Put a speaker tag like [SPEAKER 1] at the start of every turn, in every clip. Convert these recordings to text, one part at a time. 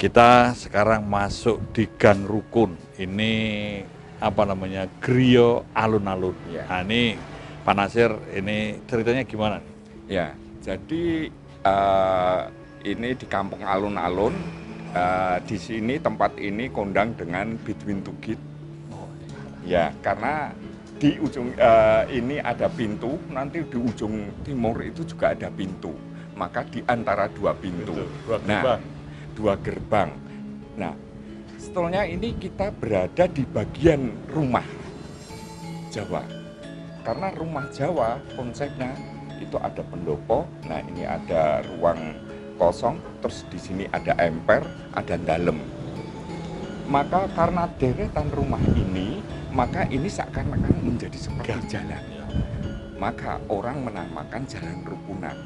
[SPEAKER 1] Kita sekarang masuk di Gang Rukun. Ini apa namanya? Griya alun-alun.
[SPEAKER 2] Ya.
[SPEAKER 1] Nah, ini Pak Nasir, ini ceritanya gimana nih?
[SPEAKER 2] Ya, jadi ini di kampung alun-alun. Di sini tempat ini kondang dengan Between Two Gate. Ya, karena di ujung ini ada pintu, nanti di ujung timur itu juga ada pintu. Maka di antara dua pintu. Dua gerbang. Nah, setelahnya ini kita berada di bagian rumah Jawa. Karena rumah Jawa konsepnya itu ada pendopo. Nah, ini ada ruang kosong, terus di sini ada emper, ada dalem. Maka karena deretan rumah ini, maka ini seakan-akan menjadi seperti jalan. Maka orang menamakan Jalan Rukunan.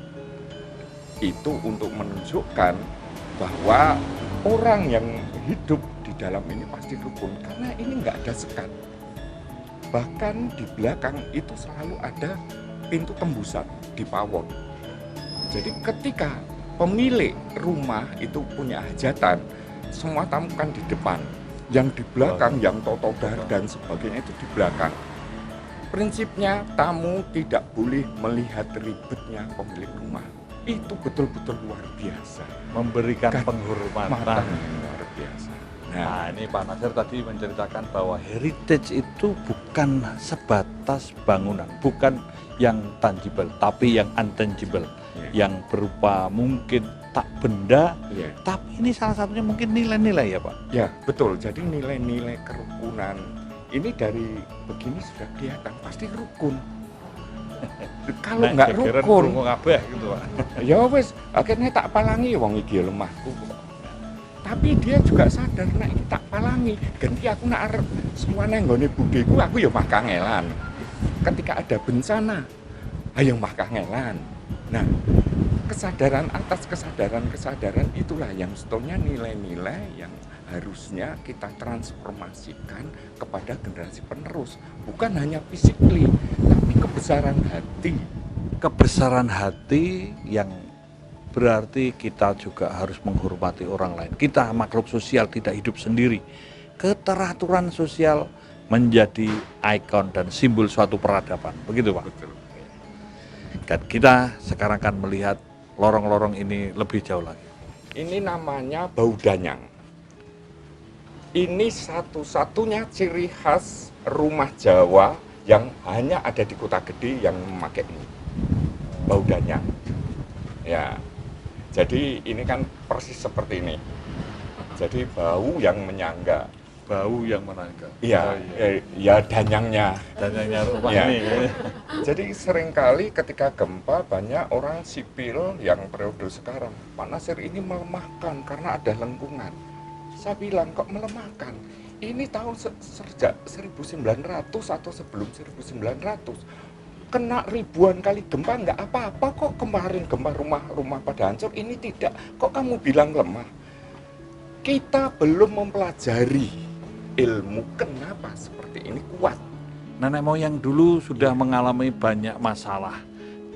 [SPEAKER 2] Itu untuk menunjukkan bahwa orang yang hidup di dalam ini pasti rukun, karena ini nggak ada sekat. Bahkan di belakang itu selalu ada pintu tembusan di pawon. Jadi ketika pemilik rumah itu punya hajatan, semua tamu kan di depan, yang di belakang, yang totodar dan sebagainya itu di belakang. Prinsipnya tamu tidak boleh melihat ribetnya pemilik rumah. Itu betul-betul luar biasa.
[SPEAKER 1] Memberikan penghormatan
[SPEAKER 2] yang luar biasa.
[SPEAKER 1] Nah, ini Pak Nasir tadi menceritakan bahwa heritage itu bukan sebatas bangunan, bukan yang tangible, tapi yang intangible, yang berupa mungkin tak benda, tapi ini salah satunya mungkin nilai-nilai ya Pak?
[SPEAKER 2] Ya, betul. Jadi nilai-nilai kerukunan ini dari begini sudah kelihatan, pasti rukun. Kalau nggak rukun,
[SPEAKER 1] gitu, Pak.
[SPEAKER 2] Ya wes, akhirnya tak palangi wong iki lemahku. Tapi dia juga sadar, nek iki tak palangi, ganti aku nak arep semuanya nggone budeku, aku ya mah kangelan. Ketika ada bencana, ayo mah kangelan. Nah, kesadaran atas kesadaran itulah yang sebetulnya nilai-nilai yang harusnya kita transformasikan kepada generasi penerus, bukan hanya physically, tapi kebesaran hati.
[SPEAKER 1] Kebesaran hati yang berarti kita juga harus menghormati orang lain. Kita makhluk sosial, tidak hidup sendiri. Keteraturan sosial menjadi ikon dan simbol suatu peradaban. Begitu Pak?
[SPEAKER 2] Betul.
[SPEAKER 1] Dan kita sekarang akan melihat lorong-lorong ini lebih jauh lagi.
[SPEAKER 2] Ini namanya Bau Danyang. Ini satu-satunya ciri khas rumah Jawa yang hanya ada di kota gede yang memakai ini. Bau Danyang. Ya. Jadi ini kan persis seperti ini. Jadi bau yang menyangga.
[SPEAKER 1] Bau yang menangga.
[SPEAKER 2] Iya, ya danyangnya.
[SPEAKER 1] Danyangnya rumah
[SPEAKER 2] ya.
[SPEAKER 1] ini.
[SPEAKER 2] Jadi seringkali ketika gempa banyak orang sipil yang periode sekarang, Pak Nasir ini melemahkan karena ada lengkungan. Saya bilang kok melemahkan? Ini tahun sejak 1900 atau sebelum 1900 kena ribuan kali gempa nggak apa-apa kok. Kemarin gempa rumah pada hancur, ini tidak. Kok kamu bilang lemah? Kita belum mempelajari ilmu kenapa seperti ini kuat.
[SPEAKER 1] Nenek moyang dulu sudah mengalami banyak masalah,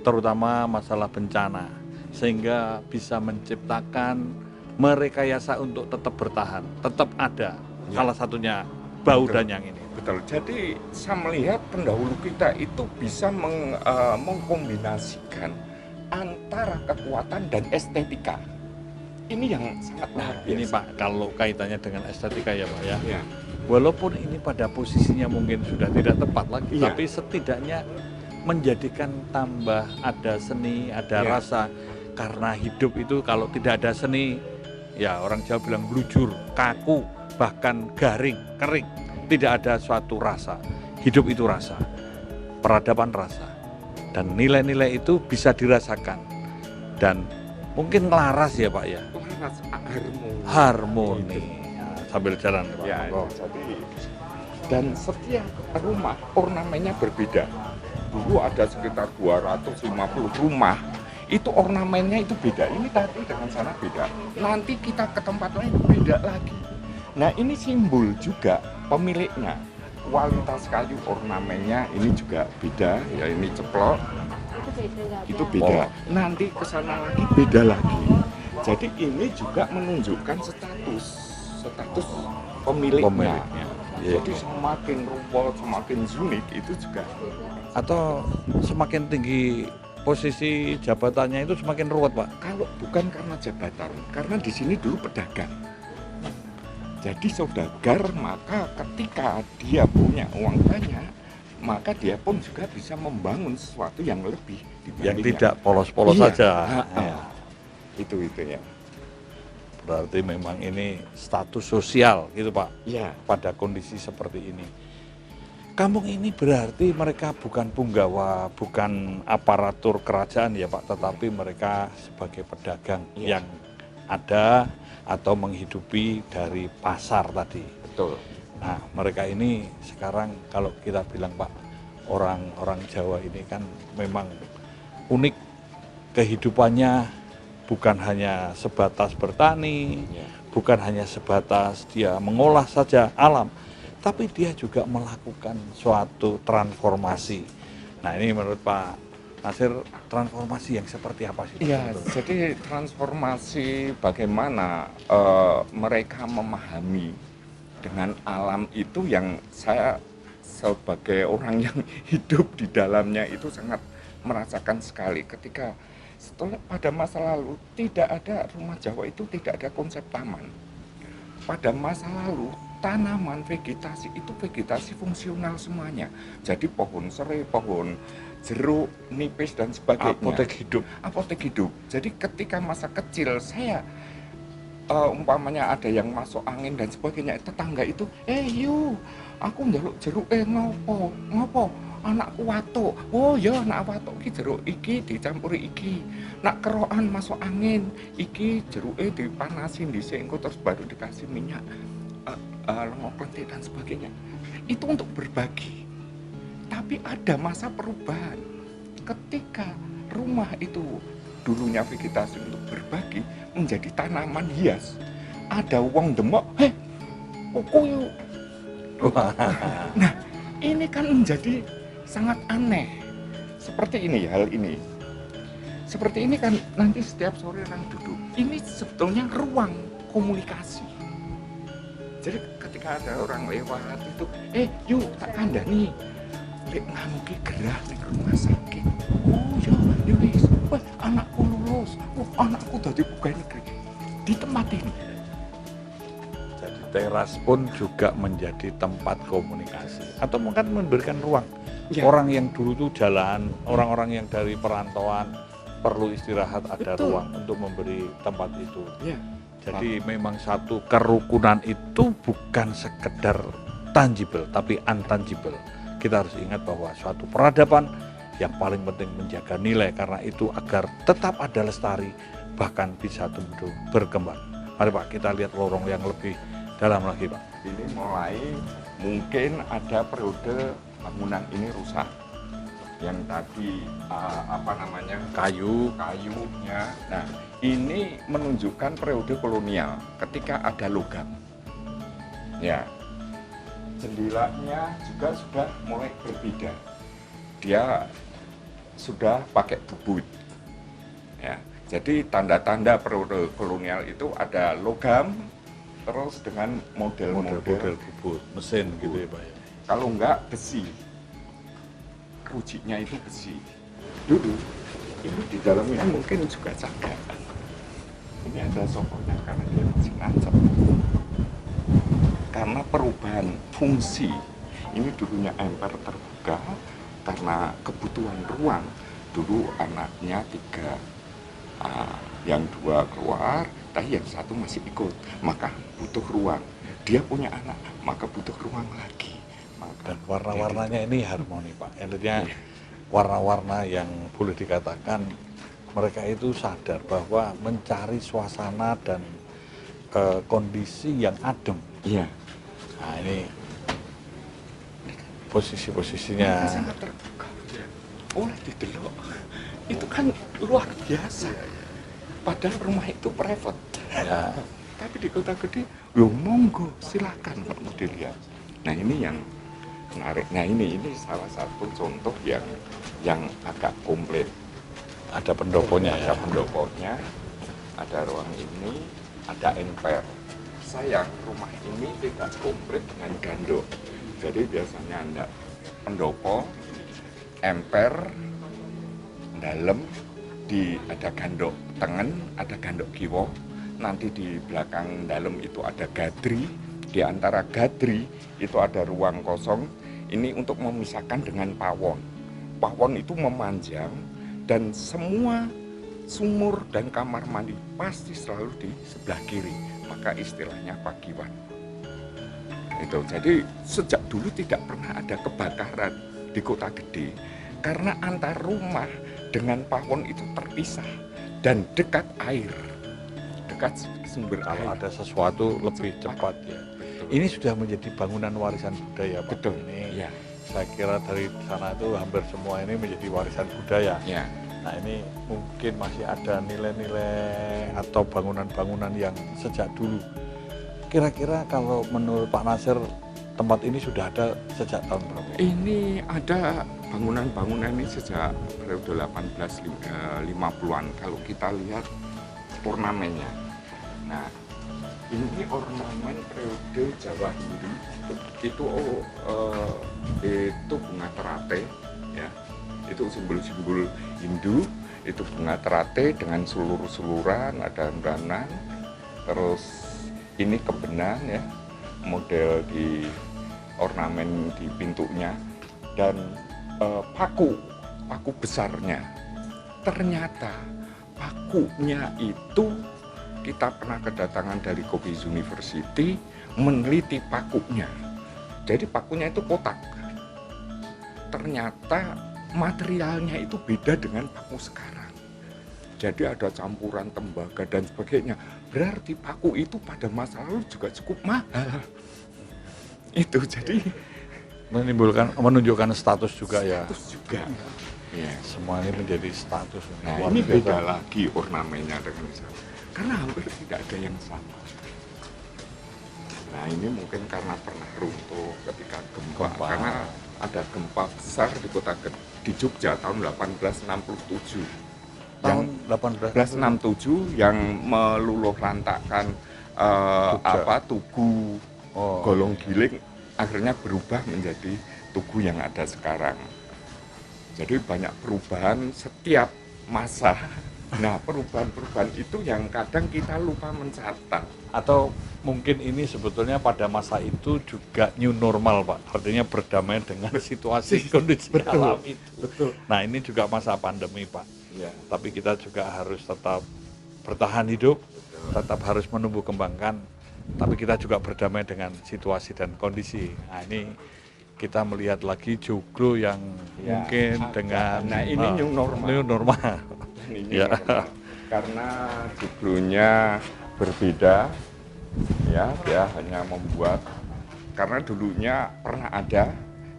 [SPEAKER 1] terutama masalah bencana, sehingga bisa menciptakan merekayasa untuk tetap bertahan, tetap ada. Salah satunya Bau Danyang ini.
[SPEAKER 2] Betul. Jadi saya melihat pendahulu kita itu bisa mengkombinasikan antara kekuatan dan estetika. Ini yang sangat luar biasa.
[SPEAKER 1] Ini Pak, kalau kaitannya dengan estetika ya Pak ya.
[SPEAKER 2] Ya.
[SPEAKER 1] Walaupun ini pada posisinya mungkin sudah tidak tepat lagi, tapi setidaknya menjadikan tambah ada seni, ada rasa. Karena hidup itu kalau tidak ada seni, ya orang Jawa bilang blujur, kaku, bahkan garing, kering. Tidak ada suatu rasa. Hidup itu rasa, peradaban rasa. Dan nilai-nilai itu bisa dirasakan. Dan mungkin laras ya Pak ya?
[SPEAKER 2] Laras,
[SPEAKER 1] harmoni. Sambil jalan Pak.
[SPEAKER 2] Ya, jadi dan setiap rumah ornamennya berbeda. Dulu ada sekitar 250 rumah, itu ornamennya itu beda. Ini tadi dengan sana beda. Nanti kita ke tempat lain beda lagi. Nah, ini simbol juga pemiliknya. Kualitas kayu ornamennya ini juga beda. Ya, ini ceplok. Itu beda. Nanti ke sana lagi beda lagi. Jadi ini juga menunjukkan status pemiliknya. Jadi semakin ruwet, semakin unik itu juga.
[SPEAKER 1] Atau semakin tinggi posisi jabatannya itu semakin ruwet, Pak?
[SPEAKER 2] Kalau bukan karena jabatan, karena di sini dulu pedagang. Jadi saudagar, maka ketika dia punya uang banyak, maka dia pun juga bisa membangun sesuatu yang lebih
[SPEAKER 1] yang tidak polos-polos saja.
[SPEAKER 2] Ya. Itu ya.
[SPEAKER 1] Berarti memang ini status sosial gitu, Pak.
[SPEAKER 2] Iya.
[SPEAKER 1] Pada kondisi seperti ini. Kampung ini berarti mereka bukan punggawa, bukan aparatur kerajaan ya Pak, tetapi mereka sebagai pedagang yang ada atau menghidupi dari pasar tadi.
[SPEAKER 2] Betul.
[SPEAKER 1] Nah, mereka ini sekarang kalau kita bilang Pak, orang-orang Jawa ini kan memang unik kehidupannya, bukan hanya sebatas bertani, bukan hanya sebatas dia mengolah saja alam, tapi dia juga melakukan suatu transformasi. Nah, ini menurut Pak Nasir, transformasi yang seperti apa sih?
[SPEAKER 2] Iya, jadi transformasi bagaimana mereka memahami dengan alam itu yang saya sebagai orang yang hidup di dalamnya itu sangat merasakan sekali ketika setelah pada masa lalu tidak ada rumah Jawa itu tidak ada konsep taman. Pada masa lalu tanaman vegetasi itu vegetasi fungsional semuanya. Jadi pohon serai, pohon jeruk, nipis dan sebagainya. Apotek hidup. Jadi ketika masa kecil saya umpamanya ada yang masuk angin dan sebagainya, tetangga itu, yuk, aku njaluk jeruk, ngopo, anakku watuk, oh ya anak watuk iki jeruk iki dicampuri iki, nak kerokan masuk angin, iki jeruke dipanasin dhisik engko terus baru dikasih minyak, lengok lentik dan sebagainya. Itu untuk berbagi. Tapi ada masa perubahan ketika rumah itu dulunya vegetasi untuk berbagi menjadi tanaman hias. Ada wong demok, kuku yuk. Nah, ini kan menjadi sangat aneh. Seperti ini, hal ini. Seperti ini kan nanti setiap sore orang duduk. Ini sebetulnya ruang komunikasi. Jadi ketika ada orang lewat itu, yuk tak kandani. Lek ngamuki gerah ning rumah sakit. Oh ya wis, anakku lulus. Anakku dadi pegawai negeri. Di tempat ini.
[SPEAKER 1] Jadi teras pun juga menjadi tempat komunikasi atau mungkin memberikan ruang. Ya. Orang yang dulu tuh jalan, orang-orang yang dari perantauan perlu istirahat, ada ruang untuk memberi tempat itu. Ya. Jadi memang satu kerukunan itu bukan sekedar tangible tapi intangible. Kita harus ingat bahwa suatu peradaban yang paling penting menjaga nilai karena itu agar tetap ada lestari bahkan bisa tumbuh berkembang. Mari Pak, kita lihat lorong yang lebih dalam lagi Pak.
[SPEAKER 2] Ini mulai mungkin ada periode bangunan ini rusak. Yang tadi kayunya. Nah, ini menunjukkan periode kolonial ketika ada logam. Ya. Jendelanya juga sudah mulai berbeda. Dia sudah pakai bubut. Ya, jadi tanda-tanda periode kolonial itu ada logam, terus dengan model-model
[SPEAKER 1] bubut, mesin gitu ya Pak.
[SPEAKER 2] Kalau enggak besi, rujinya itu besi. Dulu ini di dalamnya mungkin juga cagar. Ini ada sokonya karena dia masih nancap. Karena perubahan fungsi, ini dulunya emper terbuka karena kebutuhan ruang. Dulu anaknya 3, yang 2 keluar, tapi yang 1 masih ikut, maka butuh ruang. Dia punya anak, maka butuh ruang lagi.
[SPEAKER 1] Dan warna-warnanya ini harmoni Pak. Intinya warna-warna yang boleh dikatakan mereka itu sadar bahwa mencari suasana dan kondisi yang adem.
[SPEAKER 2] Iya.
[SPEAKER 1] Nah ini posisi-posisinya
[SPEAKER 2] sangat terbuka. Oleh didelok itu kan luar biasa. Padahal rumah itu private. Ya. Tapi di kota gede, monggo silakan kalau mau dilihat. Nah ini yang menarik. Nah ini salah satu contoh yang agak komplit.
[SPEAKER 1] Ada pendoponya ya.
[SPEAKER 2] Ada pendoponya. ada ruang ini, ada emper. Sayang rumah ini tidak komplit dengan gandok. Jadi biasanya ada pendopo, emper, dalam, ada gandok tengen, ada gandok kiwa. Nanti di belakang dalam itu ada gadri. Di antara gadri itu ada ruang kosong. Ini untuk memisahkan dengan pawon. Pawon itu memanjang dan semua sumur dan kamar mandi pasti selalu di sebelah kiri. Maka istilahnya pakiwan. Itu. Jadi sejak dulu tidak pernah ada kebakaran di Kota Gede karena antar rumah dengan pawon itu terpisah dan dekat air, dekat sumber air.
[SPEAKER 1] Kalau ada sesuatu lebih cepat ya.
[SPEAKER 2] Betul.
[SPEAKER 1] Ini sudah menjadi bangunan warisan budaya, Pak.
[SPEAKER 2] Betul.
[SPEAKER 1] Ini
[SPEAKER 2] Ya.
[SPEAKER 1] saya kira dari sana itu hampir semua ini menjadi warisan budaya.
[SPEAKER 2] Ya.
[SPEAKER 1] Nah ini mungkin masih ada nilai-nilai atau bangunan-bangunan yang sejak dulu. Kira-kira kalau menurut Pak Nasir, tempat ini sudah ada sejak tahun berapa?
[SPEAKER 2] Ini ada bangunan-bangunan ini sejak periode 1850-an. Kalau kita lihat ornamennya. Nah, ini ornamen periode Jawa Hindu. Itu bunga teratai, ya. Itu simbol-simbol Hindu. Itu bunga teratai dengan sulur-suluran, ada embranan. Terus ini kebenan, ya, model di ornamen di pintunya, dan paku besarnya. Ternyata pakunya itu kita pernah kedatangan dari Kobe University meneliti pakunya. Jadi pakunya itu kotak. Ternyata materialnya itu beda dengan paku sekarang. Jadi ada campuran tembaga dan sebagainya. Berarti paku itu pada masa lalu juga cukup mahal. Itu jadi
[SPEAKER 1] menunjukkan status juga ya.
[SPEAKER 2] Status juga. Ya.
[SPEAKER 1] Semua ini menjadi status.
[SPEAKER 2] Nah, ini beda lagi ornamennya dengan sana. Karena hampir tidak ada yang sama. Nah, ini mungkin karena pernah runtuh ketika gempa. Karena ada gempa besar di di Jogja tahun 1867.
[SPEAKER 1] Tahun 1867
[SPEAKER 2] yang meluluh lantakkan Tugu Golong Giling akhirnya berubah menjadi Tugu yang ada sekarang. Jadi banyak perubahan setiap masa. Nah, perubahan-perubahan itu yang kadang kita lupa mencatat.
[SPEAKER 1] Atau mungkin ini sebetulnya pada masa itu juga new normal, Pak. Artinya berdamai dengan situasi kondisi alam itu.
[SPEAKER 2] Betul.
[SPEAKER 1] Nah, ini juga masa pandemi, Pak.
[SPEAKER 2] Ya.
[SPEAKER 1] Tapi kita juga harus tetap bertahan hidup, tetap harus menumbuh kembangkan. Tapi kita juga berdamai dengan situasi dan kondisi. Nah, ini kita melihat lagi joglo yang mungkin dengan
[SPEAKER 2] ini new normal.
[SPEAKER 1] New normal.
[SPEAKER 2] Ini normal. Karena joglonya berbeda, ya, dia hanya membuat karena dulunya pernah ada,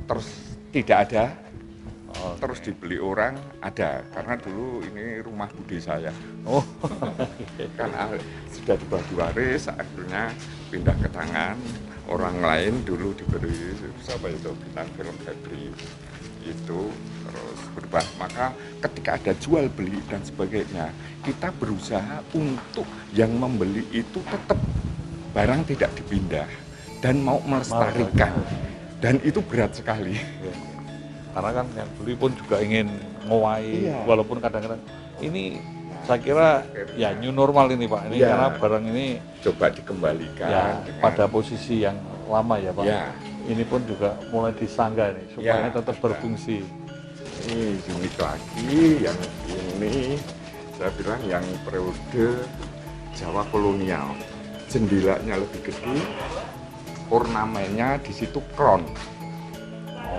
[SPEAKER 2] terus tidak ada, terus dibeli orang ada. Karena dulu ini rumah bude saya.
[SPEAKER 1] Oh,
[SPEAKER 2] kan sudah dibagi waris, akhirnya pindah ke tangan orang lain. Dulu diberi siapa itu bintang film Febri itu, terus berubah. Maka ketika ada jual beli dan sebagainya, kita berusaha untuk yang membeli itu tetap barang tidak dipindah dan mau melestarikan, dan itu berat sekali.
[SPEAKER 1] Karena kan yang beli pun juga ingin ngowahi, walaupun kadang-kadang ini saya kira ya new normal ini, Pak. Ini karena barang ini
[SPEAKER 2] coba dikembalikan
[SPEAKER 1] ya, pada posisi yang lama ya, Pak.
[SPEAKER 2] Ya.
[SPEAKER 1] Ini pun juga mulai disanggah nih supaya tetap berfungsi.
[SPEAKER 2] Ini unik lagi, yang ini saya bilang yang periode Jawa kolonial. Jendelanya lebih gede, ornamennya di situ kron.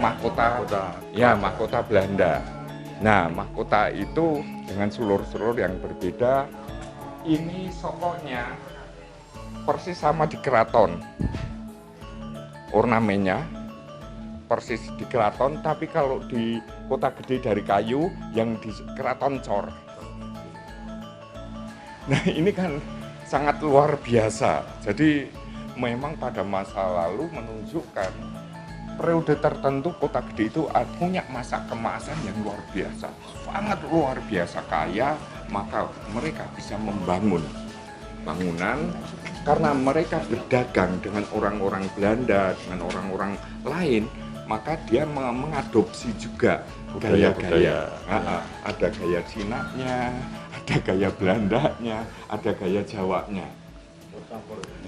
[SPEAKER 2] Mahkota Belanda. Nah, mahkota itu dengan sulur-sulur yang berbeda. Ini sokoknya persis sama di keraton. Ornamennya persis di keraton, tapi kalau di Kota Gede dari kayu, yang di keraton cor. Nah, ini kan sangat luar biasa. Jadi memang pada masa lalu menunjukkan periode tertentu Kota Gede itu punya masa kemasan yang luar biasa, sangat luar biasa kaya, maka mereka bisa membangun bangunan karena mereka berdagang dengan orang-orang Belanda, dengan orang-orang lain, maka dia mengadopsi juga gaya-gaya. Ada gaya Cina-nya, ada gaya Belandanya, ada gaya Jawanya.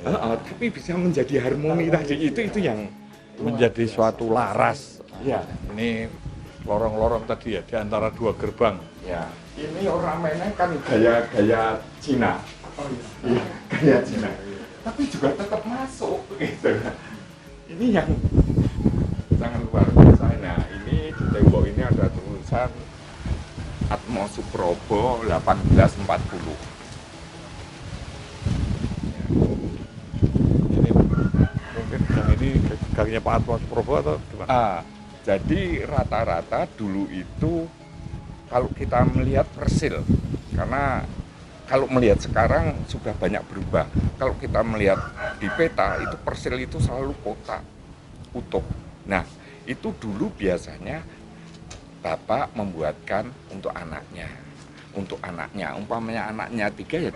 [SPEAKER 2] Tapi bisa menjadi harmoni tadi, itu yang
[SPEAKER 1] menjadi suatu laras.
[SPEAKER 2] Ya.
[SPEAKER 1] Ini lorong-lorong tadi ya, di antara dua gerbang.
[SPEAKER 2] Ya, ini ornamennya kan gaya Cina. Oh iya, gaya Cina. Tapi juga tetap masuk gitu. Ini yang sangat luar biasa. Nah, ini di tembok ini ada tulisan Atmo Suprobo 1840.
[SPEAKER 1] Ini mungkin yang ini gangnya Pak Atmo Suprobo atau gimana?
[SPEAKER 2] Jadi rata-rata dulu itu kalau kita melihat persil, karena kalau melihat sekarang sudah banyak berubah. Kalau kita melihat di peta itu persil itu selalu kotak utuh. Nah, itu dulu biasanya bapak membuatkan untuk anaknya. Untuk anaknya, umpamanya anaknya 3 ya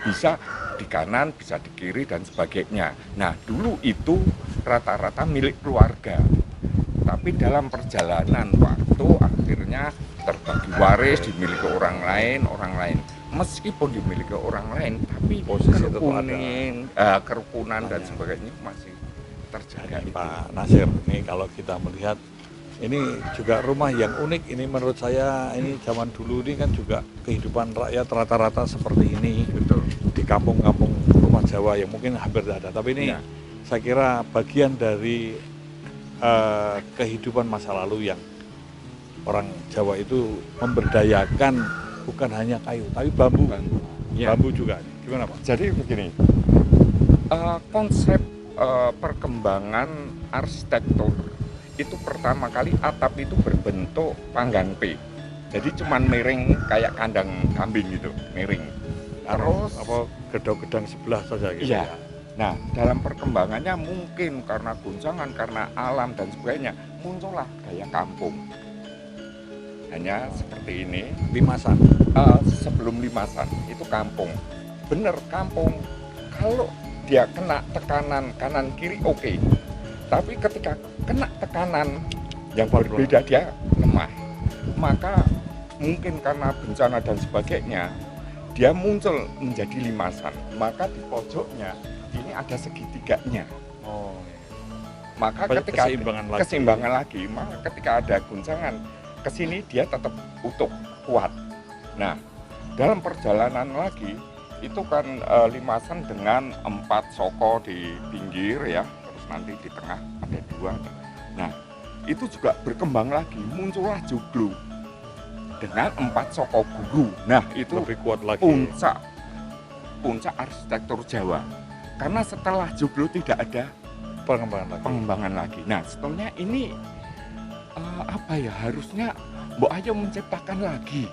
[SPEAKER 2] bisa di kanan, bisa di kiri dan sebagainya. Nah, dulu itu rata-rata milik keluarga. Tapi dalam perjalanan waktu akhirnya terbagi waris, dimiliki orang lain. Meskipun dimiliki orang lain, tapi
[SPEAKER 1] posisi
[SPEAKER 2] kerukunan dan sebagainya masih terjaga.
[SPEAKER 1] Ini Pak Nasir, ini kalau kita melihat ini juga rumah yang unik. Ini menurut saya ini zaman dulu ini kan juga kehidupan rakyat rata-rata seperti ini.
[SPEAKER 2] Betul.
[SPEAKER 1] Di kampung-kampung rumah Jawa yang mungkin hampir tidak ada. Tapi ini saya kira bagian dari kehidupan masa lalu yang orang Jawa itu memberdayakan bukan hanya kayu, tapi bambu.
[SPEAKER 2] Ya.
[SPEAKER 1] Bambu juga. Gimana Pak?
[SPEAKER 2] Jadi begini, konsep perkembangan arsitektur itu pertama kali atap itu berbentuk panggang P. Jadi cuman miring kayak kandang kambing gitu, miring. Terus
[SPEAKER 1] apa gedang-gedang sebelah saja gitu.
[SPEAKER 2] Iya. Nah, dalam perkembangannya mungkin karena guncangan, karena alam dan sebagainya, muncullah gaya kampung. Hanya seperti ini.
[SPEAKER 1] Limasan.
[SPEAKER 2] Sebelum limasan itu kampung. Bener kampung. Kalau dia kena tekanan kanan kiri oke. Tapi ketika kena tekanan yang berbeda dia lemah. Maka mungkin karena bencana dan sebagainya, dia muncul menjadi limasan. Maka di pojoknya ini ada segitiganya. Maka ketika keseimbangan lagi, maka ketika ada guncangan ke sini dia tetap utuh, kuat. Nah, dalam perjalanan lagi itu kan limasan dengan 4 soko di pinggir ya, terus nanti di tengah ada 2. Nah, itu juga berkembang lagi, muncullah joglo dengan 4 soko guru. Nah, itu
[SPEAKER 1] lebih kuat lagi.
[SPEAKER 2] Puncak arsitektur Jawa. Karena setelah joglo tidak ada pengembangan lagi. Nah, setelahnya ini harusnya Mbok Ayo menciptakan lagi.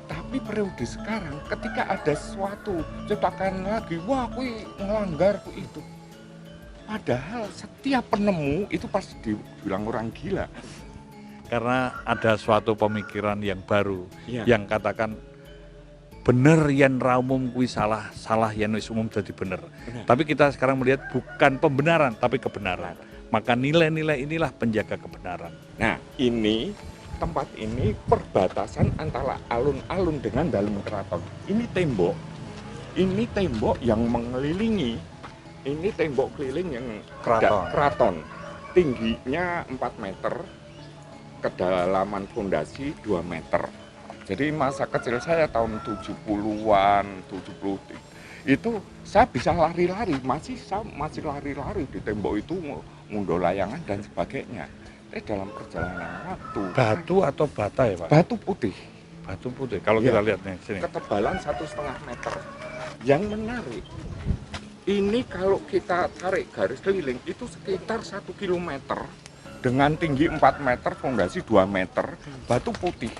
[SPEAKER 2] Tapi periode sekarang ketika ada sesuatu ciptakan lagi, wah kui ngelanggar kui itu. Padahal setiap penemu itu pasti dibilang orang gila.
[SPEAKER 1] Karena ada suatu pemikiran yang baru yang katakan bener yen ra umum kui salah, salah yen wis umum jadi bener. Tapi kita sekarang melihat bukan pembenaran tapi kebenaran. Maka nilai-nilai inilah penjaga kebenaran.
[SPEAKER 2] Nah, tempat ini perbatasan antara alun-alun dengan dalam keraton. Ini tembok yang mengelilingi. Ini tembok keliling yang keraton. Tingginya 4 meter, kedalaman fondasi 2 meter. Jadi masa kecil saya tahun 70-an, 70 itu saya bisa lari-lari, masih lari-lari di tembok itu, ngunduh layangan dan sebagainya. Dalam perjalanan waktu.
[SPEAKER 1] Batu atau bata ya Pak?
[SPEAKER 2] Batu putih.
[SPEAKER 1] Batu putih. Kalau kita lihat nih sini.
[SPEAKER 2] Ketebalan 1,5 meter. Yang menarik, ini kalau kita tarik garis keliling itu sekitar 1 kilometer dengan tinggi 4 meter, fondasi 2 meter, batu putih.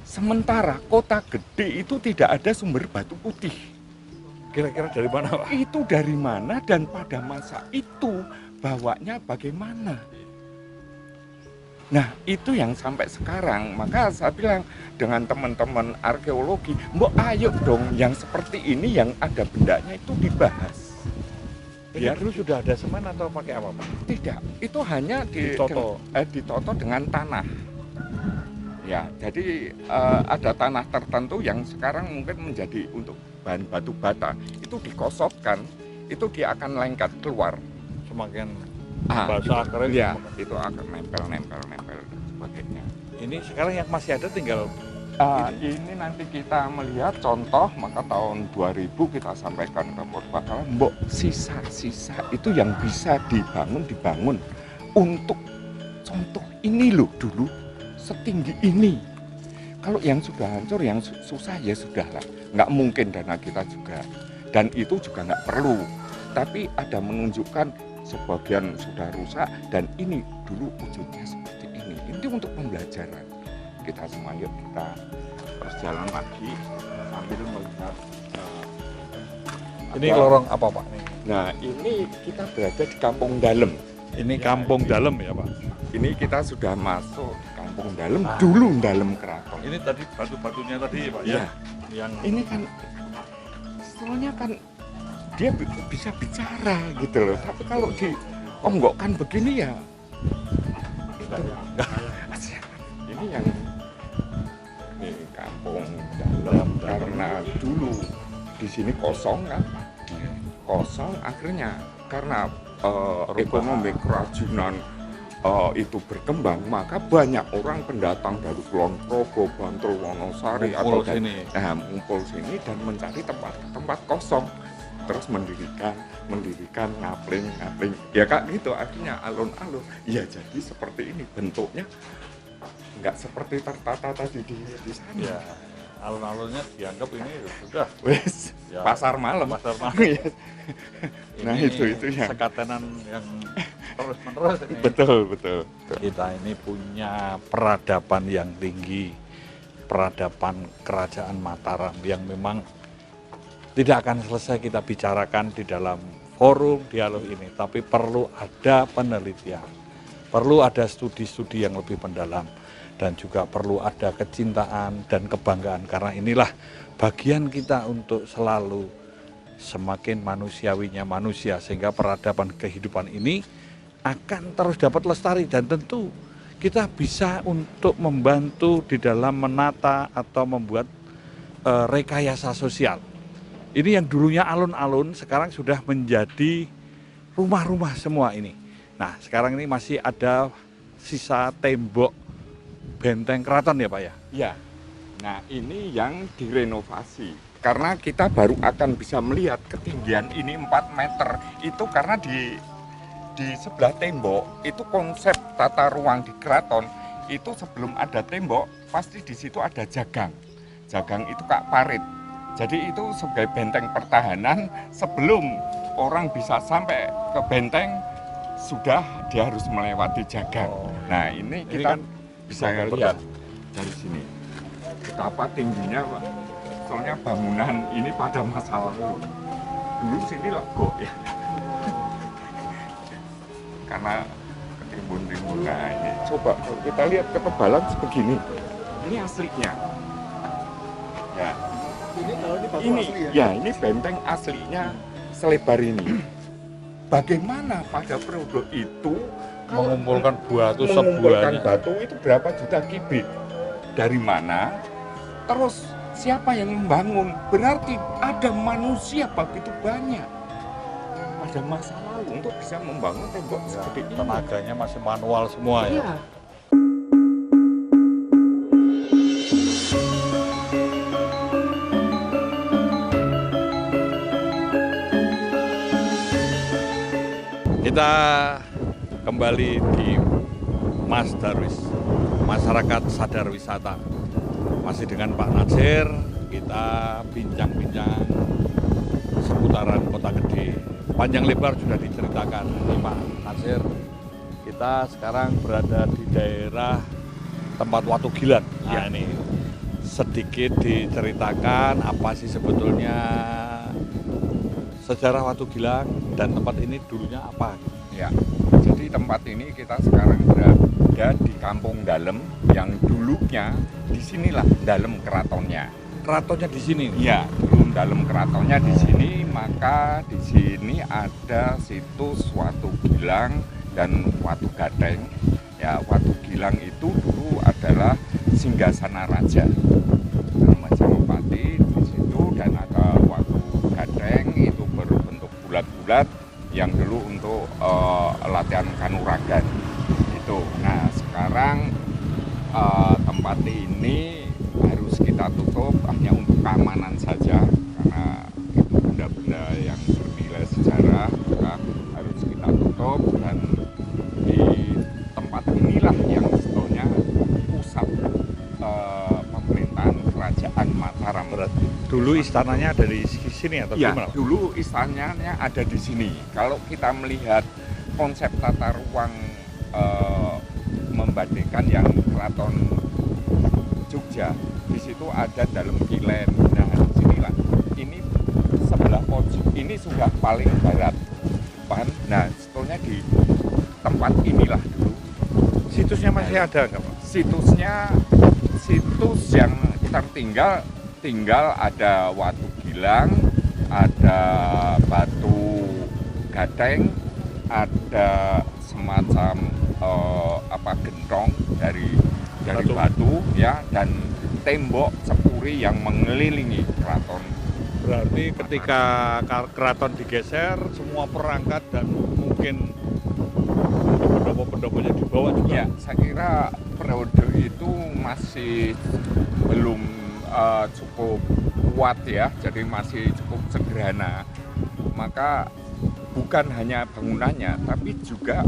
[SPEAKER 2] Sementara kota gede itu tidak ada sumber batu putih.
[SPEAKER 1] Kira-kira dari mana Pak?
[SPEAKER 2] Itu dari mana dan pada masa itu bawanya bagaimana? Nah, itu yang sampai sekarang. Maka saya bilang dengan teman-teman arkeologi, mbok ayo dong yang seperti ini yang ada bendanya itu dibahas.
[SPEAKER 1] Biar dulu sudah ada semen atau pakai apa, Pak?
[SPEAKER 2] Tidak, itu hanya ditoto dengan tanah. Ya, jadi ada tanah tertentu yang sekarang mungkin menjadi untuk bahan batu bata. Itu dikosotkan, itu dia akan lengket keluar.
[SPEAKER 1] Semakin basah kering.
[SPEAKER 2] Ya, itu akan nempel sebagainya.
[SPEAKER 1] Ini sekarang yang masih ada tinggal
[SPEAKER 2] ini nanti kita melihat contoh, maka tahun 2000 kita sampaikan ke Purbakala, mbok sisa-sisa itu yang bisa dibangun untuk contoh ini loh dulu setinggi ini. Kalau yang sudah hancur, yang susah ya sudahlah, nggak mungkin dana kita juga, dan itu juga nggak perlu. Tapi ada menunjukkan sebagian sudah rusak dan ini dulu wujudnya seperti ini. Ini untuk pembelajaran. Kita semua yuk kita terus jalan lagi sambil melihat
[SPEAKER 1] ini lorong apa, Pak?
[SPEAKER 2] Nah, ini kita berada di Kampung Dalem.
[SPEAKER 1] Ini Kampung Dalem ya, Pak?
[SPEAKER 2] Ini kita sudah masuk Kampung Dalem, dulu Dalem Keraton.
[SPEAKER 1] Ini tadi batu-batunya tadi, Pak, ya? Yang
[SPEAKER 2] ini kan soalnya kan dia bisa bicara gitu loh. Tapi kalau dionggokkan begini ya ini yang Kampung Dalem, karena dulu di sini kosong kan, kosong akhirnya karena ekonomi kerajinan itu berkembang, maka banyak orang pendatang dari Kulon Progo, Bantul, Wonosari
[SPEAKER 1] ngumpul sini
[SPEAKER 2] dan mencari tempat kosong, terus mendirikan ngapling ya kak gitu, akhirnya alun-alun ya jadi seperti ini bentuknya. Nggak seperti tertata tadi di sana.
[SPEAKER 1] Ya, alun-alunnya dianggap ini sudah
[SPEAKER 2] ya, pasar malam. Nah, itu yang
[SPEAKER 1] sekatenan yang terus-menerus ini.
[SPEAKER 2] Betul.
[SPEAKER 1] Kita ini punya peradaban yang tinggi, peradaban Kerajaan Mataram yang memang tidak akan selesai kita bicarakan di dalam forum dialog ini, tapi perlu ada penelitian, perlu ada studi-studi yang lebih mendalam, dan juga perlu ada kecintaan dan kebanggaan, karena inilah bagian kita untuk selalu semakin manusiawinya manusia, sehingga peradaban kehidupan ini akan terus dapat lestari, dan tentu kita bisa untuk membantu di dalam menata atau membuat rekayasa sosial. Ini yang dulunya alun-alun sekarang sudah menjadi rumah-rumah semua ini. Nah, sekarang ini masih ada sisa tembok benteng keraton ya, Pak ya?
[SPEAKER 2] Ya. Nah, ini yang direnovasi. Karena kita baru akan bisa melihat ketinggian ini 4 meter. Itu karena di sebelah tembok itu konsep tata ruang di keraton itu sebelum ada tembok pasti di situ ada jagang. Jagang itu kak parit. Jadi itu sebagai benteng pertahanan sebelum orang bisa sampai ke benteng sudah dia harus melewati jagang. Nah, ini kita bisa lihat dari sini betapa tingginya, Pak. Soalnya bangunan ini pada masa lalu dulu sini legok ya, karena ketimbun-timbun. Nah, ini coba kalau kita lihat ketebalan sebegini, ini aslinya ya.
[SPEAKER 3] Ini kalau ini batu
[SPEAKER 2] Ini
[SPEAKER 3] asli ya?
[SPEAKER 2] ya, ini benteng aslinya selebar ini. Bagaimana pada periode itu
[SPEAKER 1] Mengumpulkan
[SPEAKER 2] mengumpulkan batu itu berapa juta kubik? Dari mana? Terus siapa yang membangun? Berarti ada manusia begitu banyak pada masa lalu untuk bisa membangun tembok seperti ini.
[SPEAKER 1] Tenaganya masih manual semua ya.
[SPEAKER 2] Iya.
[SPEAKER 1] Kita kembali di Mas Darwis, Masyarakat Sadar Wisata. Masih dengan Pak Natsir, kita bincang-bincang seputaran Kota Gede. Panjang lebar sudah diceritakan ini Pak Natsir. Kita sekarang berada di daerah tempat Watu Gilan. Nah, ini sedikit diceritakan apa sih sebetulnya sejarah Watu Gilang dan tempat ini dulunya apa?
[SPEAKER 2] Ya, jadi tempat ini kita sekarang berada ada di Kampung Dalem yang dulunya disinilah Dalem keratonnya.
[SPEAKER 1] Keratonnya di sini.
[SPEAKER 2] Iya, dulu Dalem keratonnya di sini, maka di sini ada situs Watu Gilang dan Watu Gateng. Ya, Watu Gilang itu dulu adalah singgasana raja Majapahit di situ, dan ada Watu Gateng itu berbentuk bulat-bulat yang dulu untuk latihan kanuragan itu. Nah, sekarang tempat ini harus kita tutup hanya untuk keamanan saja, karena itu benda-benda yang bernilai sejarah, maka harus kita tutup. Dan di tempat inilah yang sebetulnya pusat pemerintahan kerajaan Mataram.
[SPEAKER 1] Berarti dulu istananya ada di sini atau
[SPEAKER 2] Ya,
[SPEAKER 1] gimana?
[SPEAKER 2] dulu istananya ada di sini. Kalau kita melihat konsep tata ruang membandingkan yang Keraton Jogja, di situ ada Dalem Kilen. Nah, di sinilah. Ini sebelah pojok ini sudah paling barat depan. Nah, sebetulnya di tempat inilah dulu.
[SPEAKER 1] Situsnya masih ada nggak, Pak?
[SPEAKER 2] Situs yang tinggal ada Watu Gilang, ada Batu Gateng, ada semacam gentong dari batu ya, dan tembok cepuri yang mengelilingi keraton.
[SPEAKER 1] Berarti ketika keraton digeser, semua perangkat dan mungkin pendopo-pendoponya dibawa juga.
[SPEAKER 2] Ya, saya kira periode itu masih belum cukup kuat ya, jadi masih cukup sederhana. Maka bukan hanya bangunannya, tapi juga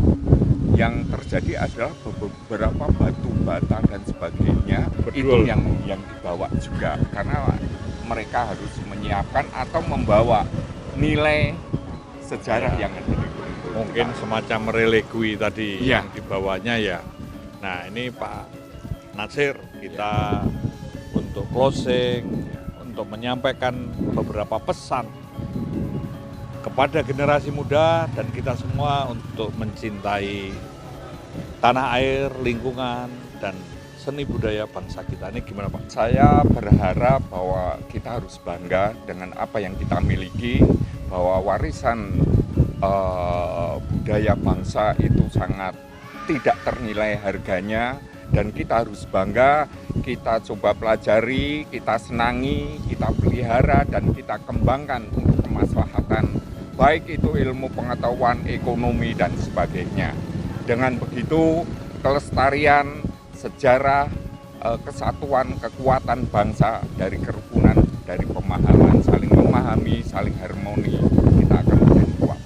[SPEAKER 2] yang terjadi adalah beberapa batu bata dan sebagainya.
[SPEAKER 1] Betul.
[SPEAKER 2] Itu yang dibawa juga, karena mereka harus menyiapkan atau membawa nilai sejarah yang ada di Gunung.
[SPEAKER 1] Mungkin semacam relikwi tadi
[SPEAKER 2] Ya.
[SPEAKER 1] yang dibawanya ya. Nah, ini Pak Natsir, kita untuk closing, untuk menyampaikan beberapa pesan kepada generasi muda dan kita semua untuk mencintai tanah air, lingkungan, dan seni budaya bangsa kita. Ini gimana, Pak?
[SPEAKER 2] Saya berharap bahwa kita harus bangga dengan apa yang kita miliki, bahwa warisan budaya bangsa itu sangat tidak ternilai harganya, dan kita harus bangga, kita coba pelajari, kita senangi, kita pelihara, dan kita kembangkan untuk kemaslahatan, baik itu ilmu pengetahuan, ekonomi, dan sebagainya. Dengan begitu, kelestarian, sejarah, kesatuan, kekuatan bangsa dari kerukunan, dari pemahaman, saling memahami, saling harmoni, kita akan menjadi kuat.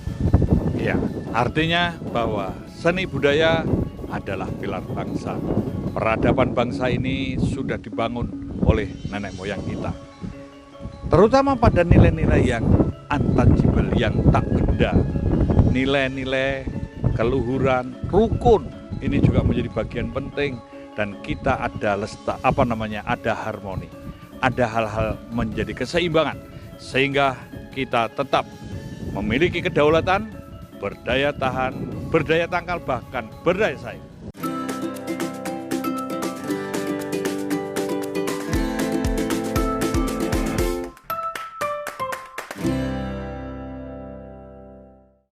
[SPEAKER 1] Ya, artinya bahwa seni budaya adalah pilar bangsa. Peradaban bangsa ini sudah dibangun oleh nenek moyang kita. Terutama pada nilai-nilai yang intangible, yang tak benda. Nilai-nilai keluhuran, rukun, ini juga menjadi bagian penting, dan kita ada ada harmoni. Ada hal-hal menjadi keseimbangan sehingga kita tetap memiliki kedaulatan, berdaya tahan, berdaya tangkal, bahkan berdaya saing.